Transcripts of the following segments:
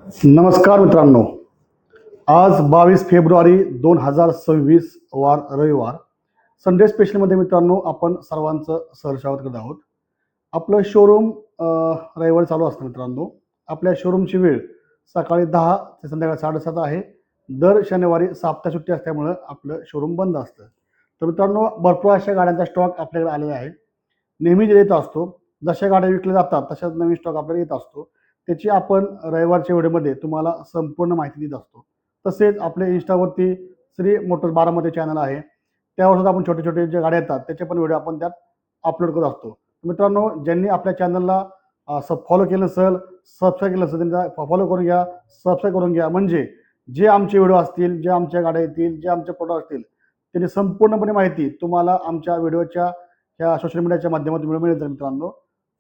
नमस्कार मित्रांनो, आज 22 फेब्रुवारी 2026 वार रविवार संडे स्पेशलमध्ये मित्रांनो आपण सर्वांचं सहर्षावत करत आहोत. आपलं शोरूम रविवारी चालू असतं मित्रांनो. आपल्या शोरूमची वेळ सकाळी 10 ते संध्याकाळी 7:30 आहे. दर शनिवारी साप्ताहिक सुट्टी असल्यामुळं आपलं शोरूम बंद असतं. तर मित्रांनो, भरपूर अशा गाड्यांचा स्टॉक आपल्याकडे आलेला आहे. नेहमी जे येत असतो, जशा गाड्या विकल्या जातात तशाच नवीन स्टॉक आपल्याला येत असतो. त्याची आपण रविवारच्या व्हिडिओमध्ये तुम्हाला संपूर्ण माहिती देत असतो. तसेच आपल्या इन्स्टावरती श्री मोटर्स बारामती चॅनल आहे, त्यावर सुद्धा आपण छोटे छोटे जे गाड्या येतात त्याचे पण व्हिडिओ आपण त्यात अपलोड करत असतो. मित्रांनो, ज्यांनी आपल्या चॅनलला फॉलो केलं नसेल, सबस्क्राईब केलं नसेल, त्यांचा फॉलो करून घ्या, सबस्क्राईब करून घ्या. म्हणजे जे आमचे व्हिडिओ असतील, जे आमच्या गाड्या येतील, जे आमचे प्रोडक्ट असतील, त्याची संपूर्णपणे माहिती तुम्हाला आमच्या व्हिडिओच्या ह्या सोशल मीडियाच्या माध्यमातून मिळेल मित्रांनो.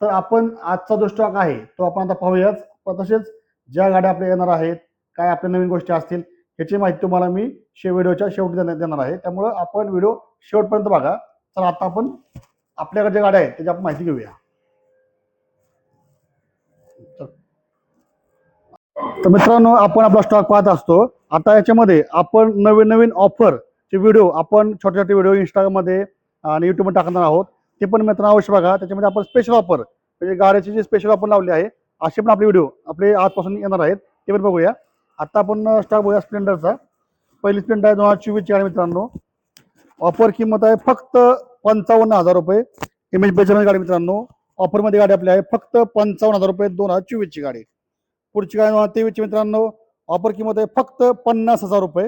तर आपण आजचा जो स्टॉक आहे तो आपण आता पाहूयाच. पण तसेच ज्या गाड्या आपल्या येणार आहेत, काय आपल्या नवीन गोष्टी असतील, ह्याची माहिती तुम्हाला मी व्हिडिओच्या शेवटी देणार आहे. त्यामुळं आपण व्हिडिओ शेवटपर्यंत बघा. तर आता आपण आपल्याकडे ज्या गाड्या आहेत त्याची आपण माहिती घेऊया. तर मित्रांनो, आपण आपला स्टॉक पाहत असतो. आता याच्यामध्ये आपण नवीन नवीन ऑफरचे व्हिडिओ आपण छोटे छोटे व्हिडिओ इंस्टाग्राममध्ये आणि युट्यूबमध्ये टाकणार आहोत. ते पण मित्रांनो अवश्य बघा. त्याच्यामध्ये आपण स्पेशल ऑफर म्हणजे गाड्याची जी स्पेशल ऑफर लावली आहे, असे पण आपले व्हिडिओ आपले आजपासून येणार आहेत, ते पण बघूया. आता आपण स्टॉक बघूया स्प्लेंडरचा. पहिली स्प्लेंडर आहे 2024 ची गाडी मित्रांनो. ऑफर किंमत आहे फक्त 55,000 रुपये. इमेज बेचमध्ये गाडी मित्रांनो. ऑफरमध्ये गाडी आपली आहे फक्त 55,000 रुपये, 2024 ची गाडी. पुढची गाडी 2023 मित्रांनो. ऑफर किंमत आहे फक्त 50,000 रुपये.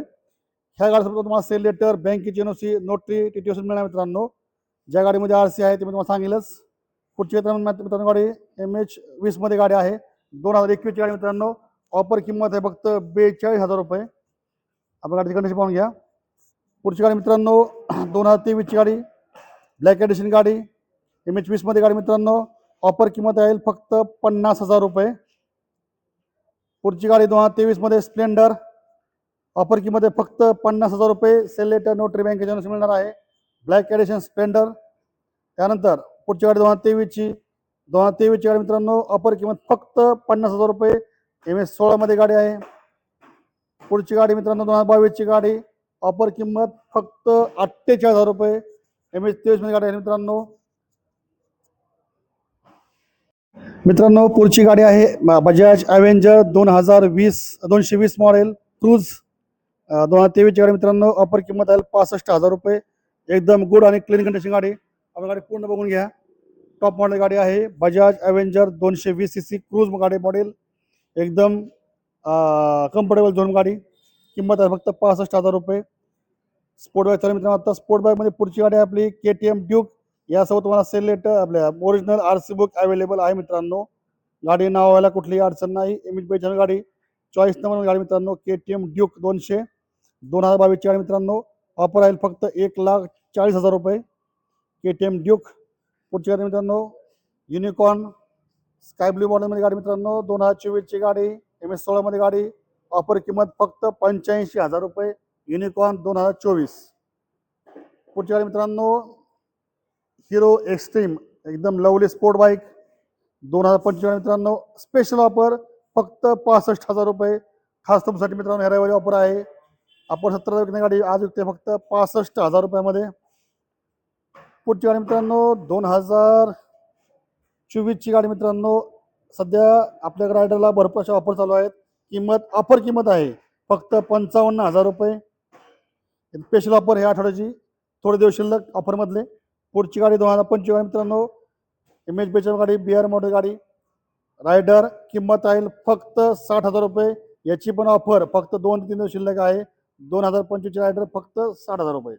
ह्या गाडीसोबत तुम्हाला सेल लेटर, बँकेची एनओसी, नोटरी, टीटीओसी मिळणार मित्रांनो. ज्या गाडीमध्ये आरसी आहे ते मी तुम्हाला सांगेलच. पुढची मित्रांनो गाडी MH20 मध्ये गाडी आहे, 2021 ची गाडी मित्रांनो. ऑफर किंमत आहे फक्त 42,000 रुपये. आपण गाडीची कंडिशन पाहून घ्या. पुढची गाडी मित्रांनो 2023 ची गाडी, ब्लॅक एडिशन गाडी, MH20 मध्ये गाडी मित्रांनो. ऑफर किंमत आहे फक्त 50,000 रुपये. पुढची गाडी 2023 मध्ये स्प्लेंडर. ऑफर किंमत आहे फक्त 50,000 रुपये. सेल लेटर, नोटरी, बँकेची एनओसी मिळणार आहे. Black edition splendor. त्यानंतर पुढची गाडी 2023 ची गाडी मित्रांनो. ऑफर किंमत फक्त 50,000 रुपये. MS16 मध्ये गाडी आहे. पुढची गाडी मित्रांनो 2022 ची गाडी. ऑफर किंमत फक्त 48,000 रुपये. MS23 मध्ये गाडी आहे मित्रांनो. मित्रांनो, पुढची गाडी आहे बजाज अवेंजर 220 मॉडेल क्रूज. 2023 ची गाडी मित्रांनो. ऑफर किंमत आहे 65,000 रुपये. एकदम गुड आणि क्लीन कंडिशन गाडी. आपण गाडी पूर्ण बघून घ्या. टॉप मॉडेल गाडी आहे बजाज अवेंजर 220 CC क्रूज गाडी मॉडेल. एकदम कम्फर्टेबल झोन गाडी. किंमत आहे फक्त 65,000 रुपये. स्पोर्ट बाईक चालू मित्रांनो. आता स्पोर्ट बाईकमध्ये पुढची गाडी आहे आपली KTM ड्यूक. यासोबत तुम्हाला सेल लेटर, आपल्या ओरिजिनल RC बुक अवेलेबल आहे मित्रांनो. गाडी नाव व्हायला कुठलीही अडचण नाही. इमेज बेचन गाडी, चॉईस नंबर गाडी मित्रांनो. KTM ड्यूक 200, 2022 ची गाडी मित्रांनो. ऑफर आहे फक्त 1,40,000 रुपये. KTM Duke. पुढची गाडी मित्रांनो युनिकॉर्न स्काय ब्लू मॉडेलमध्ये गाडी मित्रांनो. 2024 ची गाडी, MS16 मध्ये गाडी. ऑफर किंमत फक्त 85,000 रुपये. युनिकॉर्न 2024. पुढची गाडी मित्रांनो हिरो एक्स्ट्रीम, एकदम लवली स्पोर्ट बाईक 2025 मित्रांनो. स्पेशल ऑफर फक्त 65,000 रुपये. खास तुमच्यासाठी मित्रांनो ह्या रविवारी ऑफर आहे. आपण 17 विकणे गाडी आज विकते फक्त 65,000 रुपयामध्ये. पुढची गाडी मित्रांनो 2024 ची गाडी मित्रांनो. सध्या आपल्याकडे रायडरला भरपूर अशा ऑफर चालू आहेत. ऑफर किंमत आहे फक्त 55,000 रुपये. स्पेशल ऑफर ह्या आठवड्याची, थोडे दिवस शिल्लक ऑफरमधले. पुढची गाडी 2025 गाडी मित्रांनो. इमेज बेचन गाडी, BR मॉडेल गाडी, रायडर. किंमत आहे फक्त 60,000 रुपये. याची पण ऑफर फक्त 2 ते 3 दिवस शिल्लक आहे. 2025 रायडर फक्त 60,000 रुपये.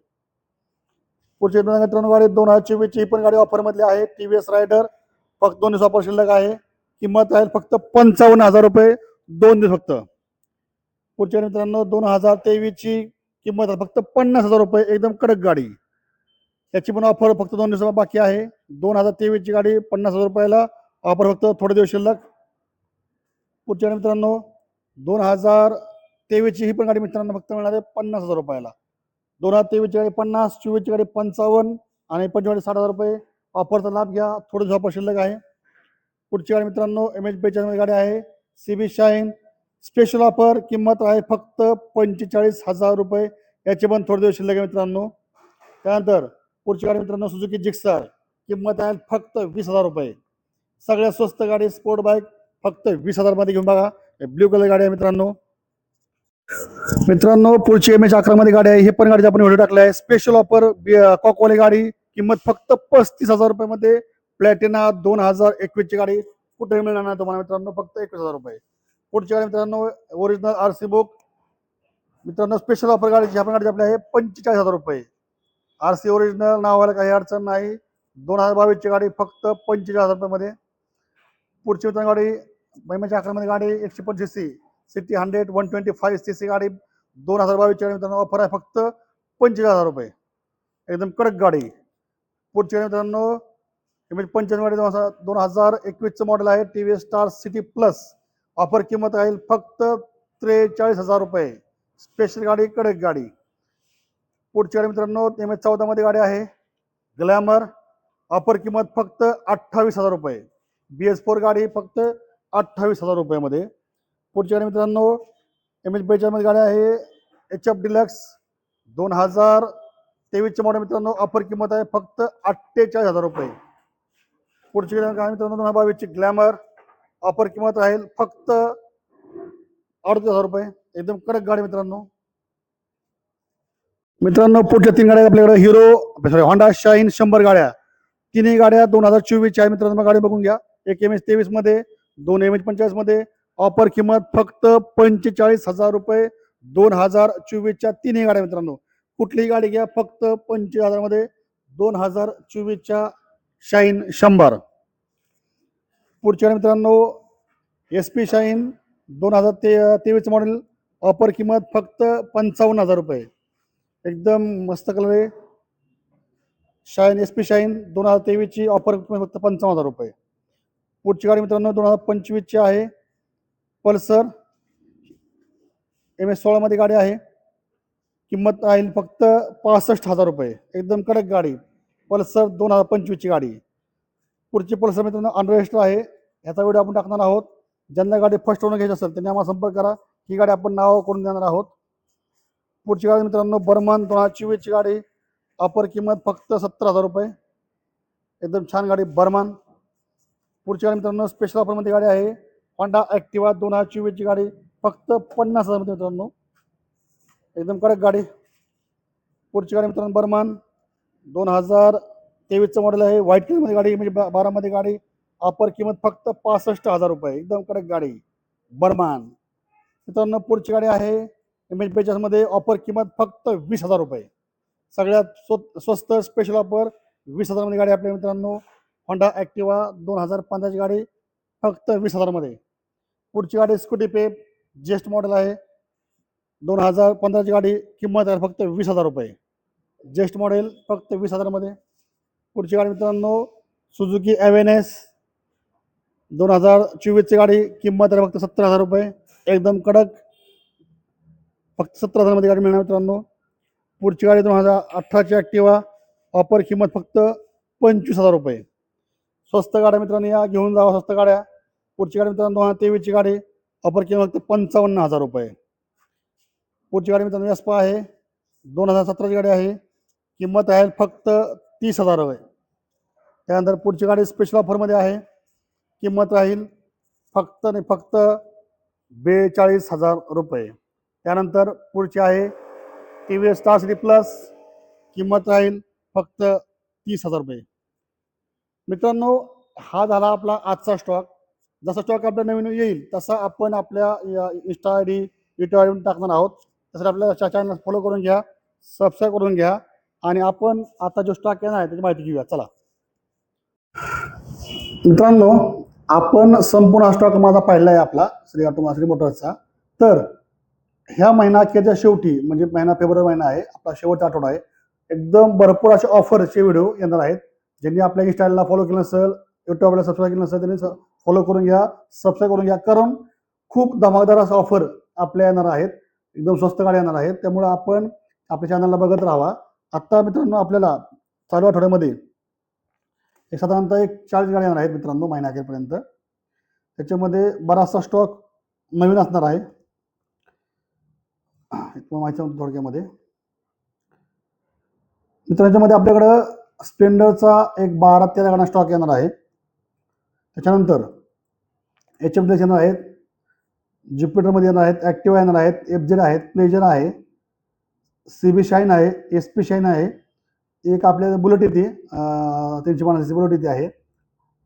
पुढची मित्रांनो गाडी 2024 ची पण गाडी ऑफरमधली आहे. TVS Raider. फक्त 2 दिवस ऑफर शिल्लक आहे. किंमत आहे फक्त 55,000 रुपये, 2 दिवस फक्त. पुढच्या मित्रांनो 2023 ची किंमत आहे फक्त 50,000 रुपये. एकदम कडक गाडी. याची पण ऑफर फक्त 2 दिवस बाकी आहे. 2023 ची गाडी 50,000 रुपयाला. ऑफर फक्त थोडे दिवस शिल्लक. पुढच्या मित्रांनो 2023 ची ही पण गाडी मित्रांनो फक्त मिळणार आहे 50,000 रुपयाला. 2023 ची गाडी 50, 24 ची गाडी 55 आणि 25 60,000 रुपये. ऑफरचा लाभ घ्या, थोडं ऑफर शिल्लक आहे. पुढची गाडी मित्रांनो MH45 गाडी आहे. CB शाईन स्पेशल ऑफर किंमत आहे फक्त 45,000 रुपये. याचे पण थोडे दिवस शिल्लक आहे मित्रांनो. त्यानंतर पुढची गाडी मित्रांनो सुझुकी जिक्सर, किंमत आहे फक्त 20,000 रुपये. सगळ्यात स्वस्त गाडी स्पोर्ट बाईक फक्त 20,000 मध्ये घेऊन बघा. ब्ल्यू कलर गाडी आहे मित्रांनो. मित्रांनो पुढची MH11 मध्ये गाडी आहे. ही पण गाडी आपण व्हिडिओ टाकला आहे. स्पेशल ऑफर कॉकवाली गाडी, किंमत फक्त 35,000 रुपये मध्ये. प्लॅटिना 2021 ची गाडी कुठेही मिळणार नाही तुम्हाला मित्रांनो, फक्त 21,000 रुपये. पुढची गाडी मित्रांनो ओरिजिनल RC बुक. मित्रांनो स्पेशल ऑफर गाडीची आपण गाडी आपली आहे 45,000 रुपये. RC ओरिजिनल नावाला काही अडचण नाही. 2022 ची गाडी फक्त 45,000 रुपये मध्ये. पुढची मित्रांनो गाडी MH11 मध्ये गाडी 125cc सिटी 100 125cc गाडी 2022 ची मित्रांनो ऑफर आहे फक्त 25,000 रुपये. एकदम कडक गाडी. पुढची गाडी मित्रांनो MH95 गाडी 2021 मॉडेल आहे. TVS star city plus. Offer किंमत राहील फक्त 43,000 रुपये. स्पेशल गाडी, कडक गाडी. पुढची गाडी मित्रांनो MH14 मध्ये गाडी आहे ग्लॅमर. ऑफर किंमत फक्त 28,000 रुपये. BS4 गाडी फक्त 28,000 रुपयामध्ये. पुढची गाडी मित्रांनो MH42 मध्ये गाडी आहे HF डिलक्स 2023 मॉडेल मित्रांनो. ऑफर किंमत आहे फक्त 48,000 रुपये. पुढची गाडी मित्रांनो 2022 ची ग्लॅमर. ऑफर किंमत राहील फक्त 38,000 रुपये. एकदम कडक गाडी मित्रांनो. मित्रांनो पुढच्या 3 गाड्या आपल्याकडे हिरो होंडा शाईन 100 गाड्या. तिन्ही गाड्या 2024 च्या मित्रांनो. गाडी बघून घ्या. एक MH23 मध्ये, 2 MH45 मध्ये. ऑफर किंमत फक्त 45,000 रुपये. 2024 च्या तिन्ही गाड्या मित्रांनो. कुठलीही गाडी घ्या फक्त 45,000 मध्ये. 2024 च्या शाईन 100. पुढची गाडी मित्रांनो SP शाईन 2023 मॉडेल. ऑफर किंमत फक्त 55,000 रुपये. एकदम मस्त कलर आहे. शाईन SP शाईन 2023 ची ऑफर फक्त 55,000 रुपये. पुढची गाडी मित्रांनो 2025 ची आहे पल्सर MS16 मध्ये गाडी आहे. किंमत राहील फक्त 65,000 रुपये. एकदम कडक गाडी पल्सर 2025 ची गाडी. पुढची पल्सर मित्रांनो अनरजिस्टर आहे. याचा व्हिडिओ आपण टाकणार आहोत. ज्यांना गाडी फर्स्ट ओनर घ्यायची असेल त्यांनी आम्हाला संपर्क करा. ही गाडी आपण नाव करून देणार आहोत. पुढची गाडी मित्रांनो बर्मन 2024 ची गाडी. ऑफर किंमत फक्त 70,000 रुपये. एकदम छान गाडी बर्मन. पुढची गाडी मित्रांनो स्पेशल ऑफर मध्ये गाडी आहे होंडा ॲक्टिवा 2024 ची गाडी फक्त 50,000 मध्ये मित्रांनो. एकदम कडक गाडी. पुढची गाडी मित्रांनो बर्मन 2023 मॉडेल आहे. व्हाईट कलर मध्ये गाडी म्हणजे 12 मध्ये गाडी. ऑफर किंमत फक्त 65,000 रुपये. एकदम कडक गाडी बर्मन. मित्रांनो पुढची गाडी आहे MH42 मध्ये. ऑफर किंमत फक्त 20,000 रुपये. सगळ्यात स्वस्त स्पेशल ऑफर 20,000 मध्ये गाडी आपल्या मित्रांनो. होंडा ॲक्टिवा 2015 ची गाडी फक्त 20,000 मध्ये. पुढची गाडी स्कूटी पेप जेस्ट मॉडेल आहे 2015 ची गाडी. किंमत आहे फक्त 20,000 रुपये. जेस्ट मॉडेल फक्त 20,000 मध्ये. पुढची गाडी मित्रांनो सुझुकी ॲव्हेनेस 2024 ची गाडी. किंमत आहे फक्त 70,000 रुपये. एकदम कडक फक्त 70,000 मध्ये गाडी मिळणार मित्रांनो. पुढची गाडी 2018 ची ॲक्टिवा. ऑफर किंमत फक्त 25,000 रुपये. स्वस्त गाड्या मित्रांनो या घेऊन जावा स्वस्त गाड्या. पुढची गाडी मित्रांनो 2023 ची गाडी. ऑफर किंमत फक्त 55,000 रुपये. पुढची गाडी मित्रांनो एस्पा आहे 2017 ची गाडी आहे. किंमत आहे फक्त 30,000 रुपये. त्यानंतर पुढची गाडी स्पेशल ऑफरमध्ये आहे. किंमत राहील फक्त 42,000 रुपये. त्यानंतर पुढची आहे TVS स्टार सिटी प्लस. किंमत राहील फक्त 30,000 रुपये. मित्रांनो हा झाला आपला आजचा स्टॉक. जसा स्टॉक आपला नवीन येईल तसा आपण आपल्या इंस्टा ID YouTube ID टाकणार आहोत. तसं आपल्या चॅनल फॉलो करून घ्या, सबस्क्राईब करून घ्या. आणि आपण आता जो स्टॉक येणार आहे त्याची माहिती घेऊया. चला मित्रांनो आपण संपूर्ण स्टॉक माझा पाहिला आहे आपला श्री ऑटो मोटर्सचा. तर ह्या महिना अखेरच्या शेवटी म्हणजे महिना फेब्रुवारी महिना आहे आपला शेवटचा आठवडा आहे. एकदम भरपूर असे ऑफरचे व्हिडिओ येणार आहेत. ज्यांनी आपल्या इंस्टाला फॉलो केलं नसेल, युट्यूबला सबस्क्राईब केलं नसेल त्यांनी फॉलो करून घ्या, सबस्क्राईब करून घ्या. कारण खूप धमाकेदार असं ऑफर आपल्या येणार आहेत. एकदम स्वस्त गाड्या येणार आहेत. त्यामुळे आपण आपल्या चॅनलला बघत राहावा. आता मित्रांनो आपल्याला चालू आठवड्यामध्ये साधारणतः 40 गाड्या येणार आहेत मित्रांनो महिना अखेरपर्यंत. त्याच्यामध्ये बराचसा स्टॉक नवीन असणार आहे. तुम्हाला माहिती आहे थोडक्यामध्ये. मित्रांच्यामध्ये आपल्याकडं स्प्लेंडरचा एक 12-13 गाड्या स्टॉक येणार आहे. त्याच्यानंतर HF येणार आहेत, ज्युपिटरमध्ये येणार आहेत, ॲक्टिवा येणार आहेत, FZ आहेत, प्लेजर आहे, CB शाईन आहे, SP शाईन आहे, एक आपल्याला बुलेट येते 350 बुलेट येते आहे,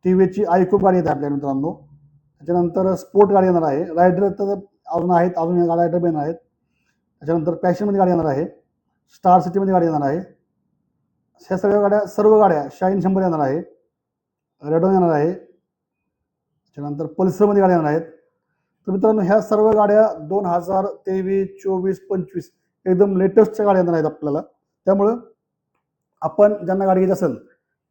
TVSची iQube गाडी येते आपल्या मित्रांनो. त्याच्यानंतर स्पोर्ट गाडी येणार आहे, रायडर तर अजून आहेत, अजून रायडर पण येणार आहेत. त्याच्यानंतर पॅशनमध्ये गाडी येणार आहे, स्टार सिटीमध्ये गाडी येणार आहे. ह्या सर्व गाड्या शाईन 100 येणार आहे, रेडॉन येणार आहे. त्याच्यानंतर पल्सरमध्ये गाड्या येणार आहेत. तर मित्रांनो ह्या सर्व गाड्या 2023, 24, 25 एकदम लेटेस्टच्या गाड्या येणार आहेत आपल्याला. त्यामुळं आपण ज्यांना गाडी घ्यायची असेल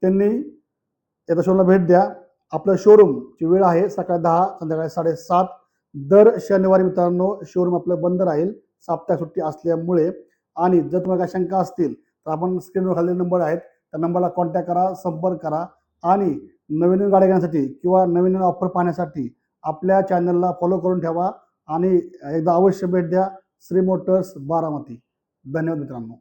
त्यांनी येत्या शोरूमला भेट द्या. आपलं शोरूमची वेळ आहे सकाळी 10 संध्याकाळी 7:30. दर शनिवारी मित्रांनो शोरूम आपलं बंद राहील साप्ताहिक सुट्टी असल्यामुळे. आणि जर तुम्हाला काही शंका असतील तर आपण स्क्रीनवर खाली नंबर आहेत त्या नंबरला कॉन्टॅक्ट करा, संपर्क करा. आणि नवीन गाड्या घेण्यासाठी किंवा नवीन ऑफर पाहण्यासाठी आपल्या चॅनलला फॉलो करून ठेवा आणि एकदा अवश्य भेट द्या. श्री मोटर्स बारामती. धन्यवाद मित्रांनो.